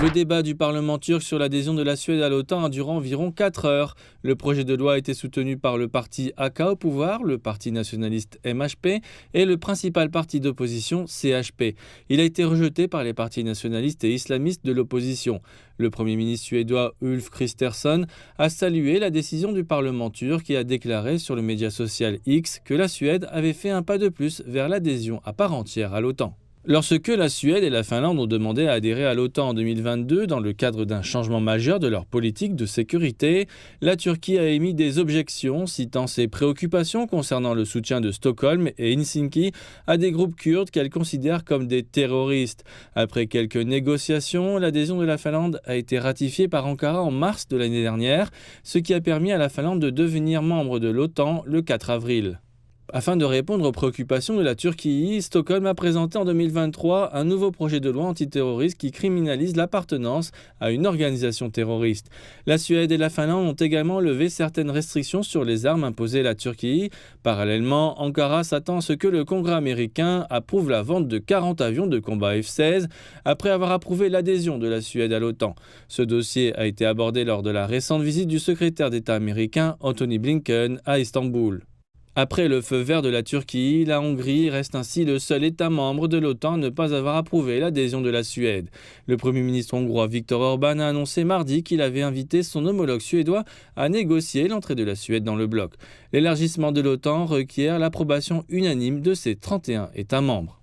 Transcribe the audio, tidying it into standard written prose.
Le débat du Parlement turc sur l'adhésion de la Suède à l'OTAN a duré environ 4 heures. Le projet de loi a été soutenu par le parti AK au pouvoir, le parti nationaliste MHP et le principal parti d'opposition CHP. Il a été rejeté par les partis nationalistes et islamistes de l'opposition. Le Premier ministre suédois Ulf Kristersson a salué la décision du Parlement turc et a déclaré sur le média social X que la Suède avait fait un pas de plus vers l'adhésion à part entière à l'OTAN. Lorsque la Suède et la Finlande ont demandé à adhérer à l'OTAN en 2022 dans le cadre d'un changement majeur de leur politique de sécurité, la Turquie a émis des objections, citant ses préoccupations concernant le soutien de Stockholm et Helsinki à des groupes kurdes qu'elle considère comme des terroristes. Après quelques négociations, l'adhésion de la Finlande a été ratifiée par Ankara en mars de l'année dernière, ce qui a permis à la Finlande de devenir membre de l'OTAN le 4 avril. Afin de répondre aux préoccupations de la Turquie, Stockholm a présenté en 2023 un nouveau projet de loi antiterroriste qui criminalise l'appartenance à une organisation terroriste. La Suède et la Finlande ont également levé certaines restrictions sur les armes imposées à la Turquie. Parallèlement, Ankara s'attend à ce que le Congrès américain approuve la vente de 40 avions de combat F-16 après avoir approuvé l'adhésion de la Suède à l'OTAN. Ce dossier a été abordé lors de la récente visite du secrétaire d'État américain Antony Blinken à Istanbul. Après le feu vert de la Turquie, la Hongrie reste ainsi le seul État membre de l'OTAN à ne pas avoir approuvé l'adhésion de la Suède. Le Premier ministre hongrois Viktor Orban a annoncé mardi qu'il avait invité son homologue suédois à négocier l'entrée de la Suède dans le bloc. L'élargissement de l'OTAN requiert l'approbation unanime de ses 31 États membres.